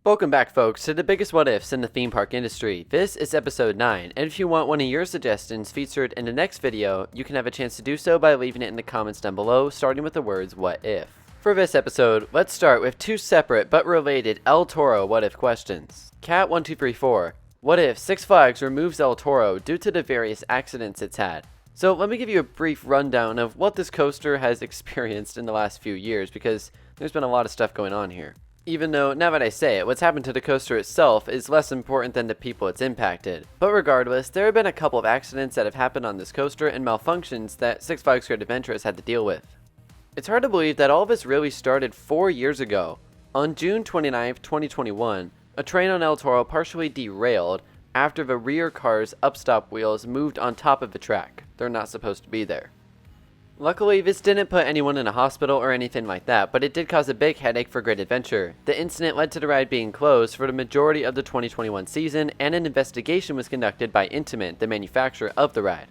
Welcome back, folks, to the biggest what ifs in the theme park industry. This is episode 9, and if you want one of your suggestions featured in the next video, you can have a chance to do so by leaving it in the comments down below, starting with the words what if. For this episode, let's start with two separate but related El Toro what if questions. Cat1234, what if Six Flags removes El Toro due to the various accidents it's had? So let me give you a brief rundown of what this coaster has experienced in the last few years, because there's been a lot of stuff going on here. Even though, now that I say it, what's happened to the coaster itself is less important than the people it's impacted. But regardless, there have been a couple of accidents that have happened on this coaster and malfunctions that Six Flags Great Adventure has had to deal with. It's hard to believe that all of this really started 4 years ago. On June 29, 2021, a train on El Toro partially derailed after the rear car's upstop wheels moved on top of the track. They're not supposed to be there. Luckily, this didn't put anyone in a hospital or anything like that, but it did cause a big headache for Great Adventure. The incident led to the ride being closed for the majority of the 2021 season, and an investigation was conducted by Intamin, the manufacturer of the ride.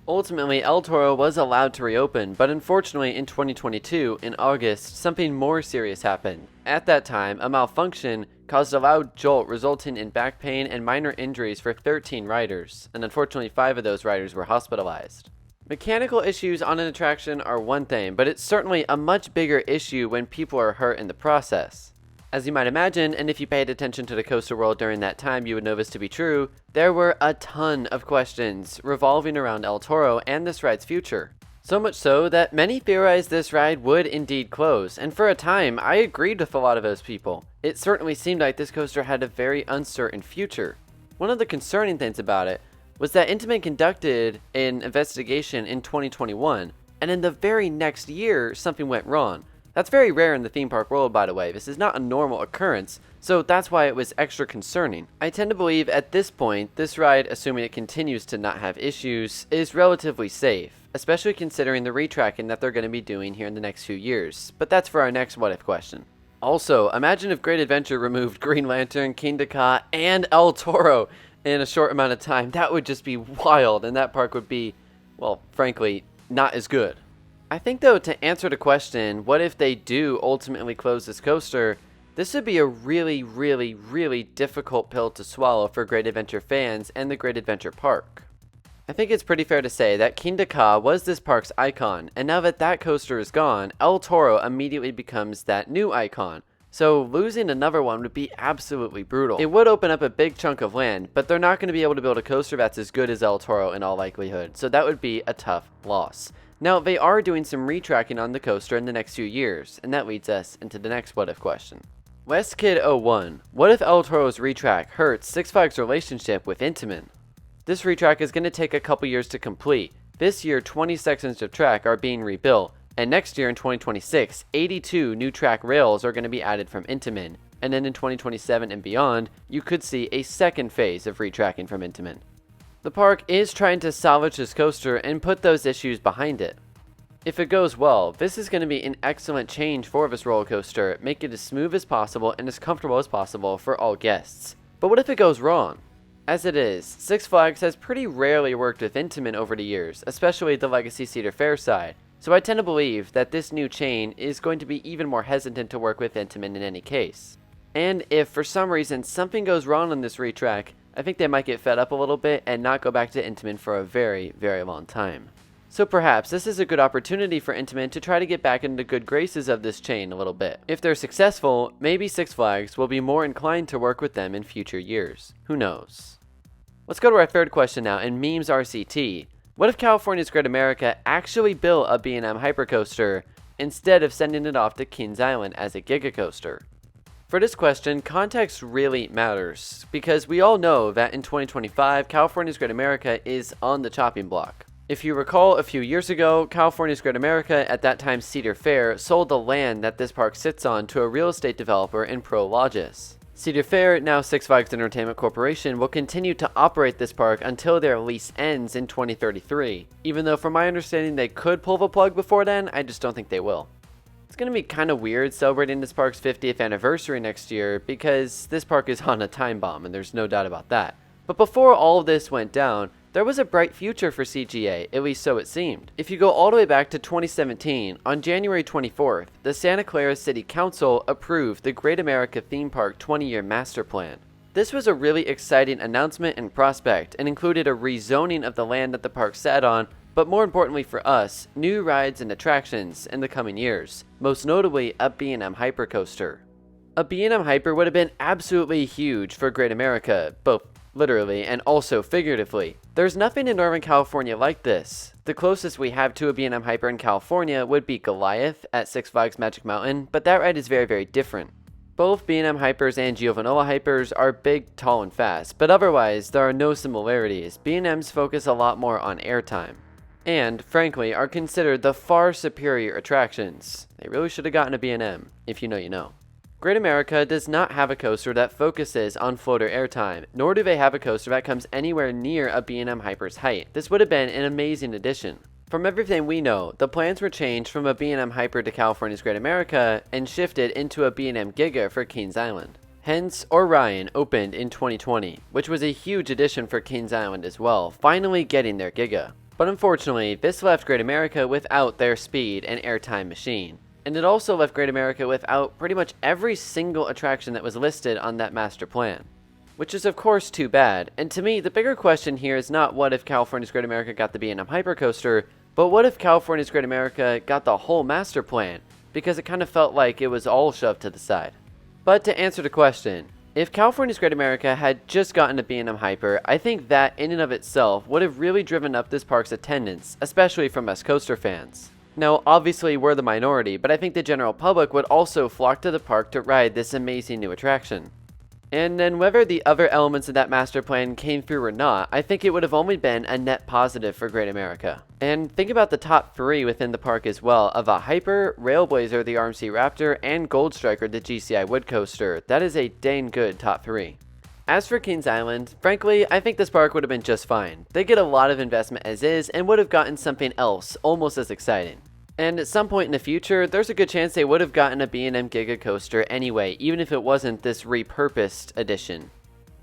Ultimately, El Toro was allowed to reopen, but unfortunately in 2022, in August, something more serious happened. At that time, a malfunction caused a loud jolt resulting in back pain and minor injuries for 13 riders, and unfortunately 5 of those riders were hospitalized. Mechanical issues on an attraction are one thing, but it's certainly a much bigger issue when people are hurt in the process. As you might imagine, and if you paid attention to the coaster world during that time, you would know this to be true, there were a ton of questions revolving around El Toro and this ride's future. So much so that many theorized this ride would indeed close, and for a time, I agreed with a lot of those people. It certainly seemed like this coaster had a very uncertain future. One of the concerning things about it was that Intamin conducted an investigation in 2021, and in the very next year, something went wrong. That's very rare in the theme park world, by the way. This is not a normal occurrence, so that's why it was extra concerning. I tend to believe at this point, this ride, assuming it continues to not have issues, is relatively safe, especially considering the retracking that they're going to be doing here in the next few years. But that's for our next what if question. Also, imagine if Great Adventure removed Green Lantern, Giga, and El Toro in a short amount of time. That would just be wild, and that park would be, well, frankly, not as good. I think, though, to answer the question, what if they do ultimately close this coaster, this would be a really difficult pill to swallow for Great Adventure fans and the Great Adventure Park. I think it's pretty fair to say that Giga was this park's icon, and now that that coaster is gone, El Toro immediately becomes that new icon. So losing another one would be absolutely brutal. It would open up a big chunk of land, but they're not going to be able to build a coaster that's as good as El Toro in all likelihood, so that would be a tough loss. Now, they are doing some retracking on the coaster in the next few years, and that leads us into the next what if question. WestKid01, what if El Toro's retrack hurts Six Flags' relationship with Intamin? This retrack is going to take a couple years to complete. This year, 20 sections of track are being rebuilt, and next year in 2026, 82 new track rails are going to be added from Intamin. And then in 2027 and beyond, you could see a second phase of retracking from Intamin. The park is trying to salvage this coaster and put those issues behind it. If it goes well, this is going to be an excellent change for this roller coaster, make it as smooth as possible and as comfortable as possible for all guests. But what if it goes wrong? As it is, Six Flags has pretty rarely worked with Intamin over the years, especially the Legacy Cedar Fair side. So I tend to believe that this new chain is going to be even more hesitant to work with Intamin in any case. And if for some reason something goes wrong on this retrack, I think they might get fed up a little bit and not go back to Intamin for a very long time. So perhaps this is a good opportunity for Intamin to try to get back into the good graces of this chain a little bit. If they're successful, maybe Six Flags will be more inclined to work with them in future years. Who knows? Let's go to our third question now in Memes RCT. What if California's Great America actually built a B&M Hyper coaster instead of sending it off to Kings Island as a giga coaster? For this question, context really matters, because we all know that in 2025, California's Great America is on the chopping block. If you recall, a few years ago, California's Great America, at that time Cedar Fair, sold the land that this park sits on to a real estate developer in Prologis. Cedar Fair, now Six Flags Entertainment Corporation, will continue to operate this park until their lease ends in 2033. Even though from my understanding they could pull the plug before then, I just don't think they will. It's going to be kind of weird celebrating this park's 50th anniversary next year, because this park is on a time bomb and there's no doubt about that. But before all of this went down, There was a bright future for CGA, at least so it seemed. If you go all the way back to 2017, on January 24th, the Santa Clara City Council approved the Great America Theme Park 20-year master plan. This was a really exciting announcement and prospect, and included a rezoning of the land that the park sat on, but more importantly for us, new rides and attractions in the coming years, most notably a B&M Hyper coaster. A B&M Hyper would have been absolutely huge for Great America, both literally and also figuratively. There's nothing in Northern California like this. The closest we have to a B&M Hyper in California would be Goliath at Six Flags Magic Mountain, but that ride is very, very different. Both B&M Hypers and Giovannola Hypers are big, tall, and fast, but otherwise there are no similarities. B&Ms focus a lot more on airtime, and, frankly, are considered the far superior attractions. They really should have gotten a B&M, if you know you know. Great America does not have a coaster that focuses on floater airtime, nor do they have a coaster that comes anywhere near a B&M Hyper's height. This would have been an amazing addition. From everything we know, the plans were changed from a B&M Hyper to California's Great America and shifted into a B&M Giga for Kings Island. Hence, Orion opened in 2020, which was a huge addition for Kings Island as well, finally getting their Giga. But unfortunately, this left Great America without their speed and airtime machine. And it also left Great America without pretty much every single attraction that was listed on that master plan. Which is of course too bad, and to me the bigger question here is not what if California's Great America got the B&M Hyper coaster, but what if California's Great America got the whole master plan, because it kind of felt like it was all shoved to the side. But to answer the question, if California's Great America had just gotten a B&M Hyper, I think that in and of itself would have really driven up this park's attendance, especially from us coaster fans. Now, obviously we're the minority, but I think the general public would also flock to the park to ride this amazing new attraction. And then whether the other elements of that master plan came through or not, I think it would have only been a net positive for Great America. And think about the top 3 within the park as well, of a Hyper, Railblazer the RMC Raptor, and Gold Striker the GCI Wood Coaster. That is a dang good top 3. As for Kings Island, frankly, I think this park would have been just fine. They get a lot of investment as is and would have gotten something else almost as exciting. And at some point in the future, there's a good chance they would have gotten a B&M Giga coaster anyway, even if it wasn't this repurposed edition.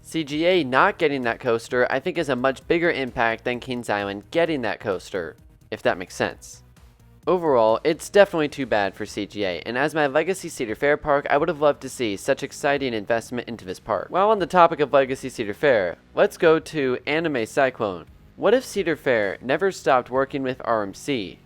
CGA not getting that coaster I think is a much bigger impact than Kings Island getting that coaster, if that makes sense. Overall, it's definitely too bad for CGA, and as my Legacy Cedar Fair park, I would have loved to see such exciting investment into this park. While on the topic of Legacy Cedar Fair, let's go to Anime Cyclone. What if Cedar Fair never stopped working with RMC?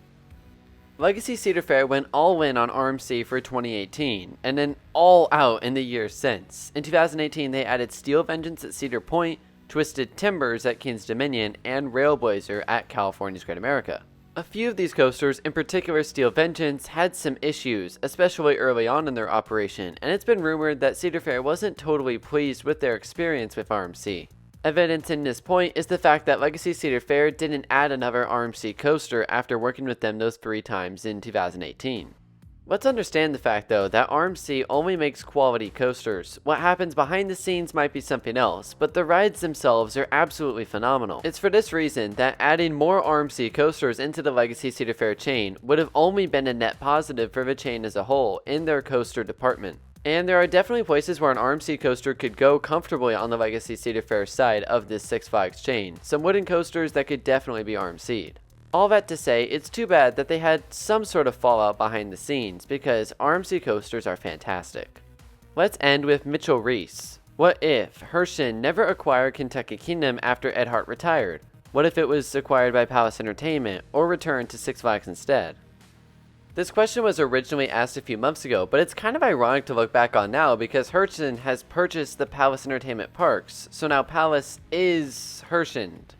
Legacy Cedar Fair went all in on RMC for 2018, and then all out in the years since. In 2018, they added Steel Vengeance at Cedar Point, Twisted Timbers at King's Dominion, and Railblazer at California's Great America. A few of these coasters, in particular Steel Vengeance, had some issues, especially early on in their operation, and it's been rumored that Cedar Fair wasn't totally pleased with their experience with RMC. Evidence in this point is the fact that Legacy Cedar Fair didn't add another RMC coaster after working with them those 3 times in 2018. Let's understand the fact though that RMC only makes quality coasters. What happens behind the scenes might be something else, but the rides themselves are absolutely phenomenal. It's for this reason that adding more RMC coasters into the Legacy Cedar Fair chain would have only been a net positive for the chain as a whole in their coaster department. And there are definitely places where an RMC coaster could go comfortably on the Legacy Cedar Fair side of this Six Flags chain. Some wooden coasters that could definitely be RMC'd. All that to say, it's too bad that they had some sort of fallout behind the scenes, because RMC coasters are fantastic. Let's end with Mitchell Reese. What if Herschend never acquired Kentucky Kingdom after Ed Hart retired? What if it was acquired by Palace Entertainment, or returned to Six Flags instead? This question was originally asked a few months ago, but it's kind of ironic to look back on now because Herschend has purchased the Palace Entertainment parks, so now Palace is Herschend.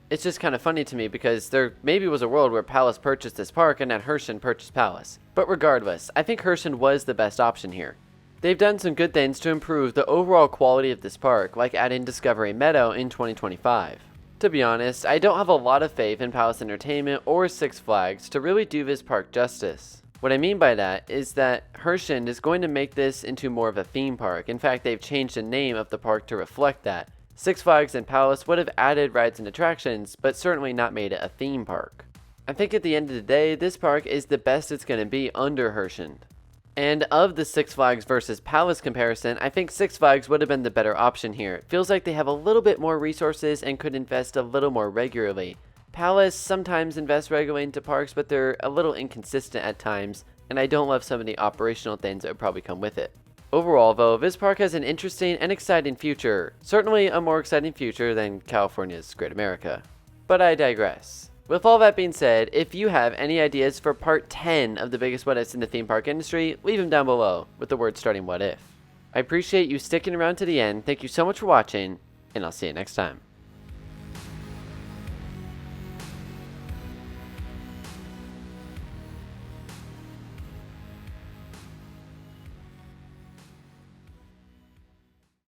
It's just kind of funny to me because there maybe was a world where Palace purchased this park and then Herschend purchased Palace. But regardless, I think Herschend was the best option here. They've done some good things to improve the overall quality of this park, like adding Discovery Meadow in 2025. To be honest, I don't have a lot of faith in Palace Entertainment or Six Flags to really do this park justice. What I mean by that is that Herschend is going to make this into more of a theme park. In fact, they've changed the name of the park to reflect that. Six Flags and Palace would have added rides and attractions, but certainly not made it a theme park. I think at the end of the day, this park is the best it's going to be under Herschend. And of the Six Flags versus Palace comparison, I think Six Flags would have been the better option here. It feels like they have a little bit more resources and could invest a little more regularly. Palace sometimes invests regularly into parks, but they're a little inconsistent at times, and I don't love some of the operational things that would probably come with it. Overall, though, this park has an interesting and exciting future. Certainly a more exciting future than California's Great America. But I digress. With all that being said, if you have any ideas for part 10 of the biggest what ifs in the theme park industry, leave them down below with the word starting what if. I appreciate you sticking around to the end, thank you so much for watching, and I'll see you next time.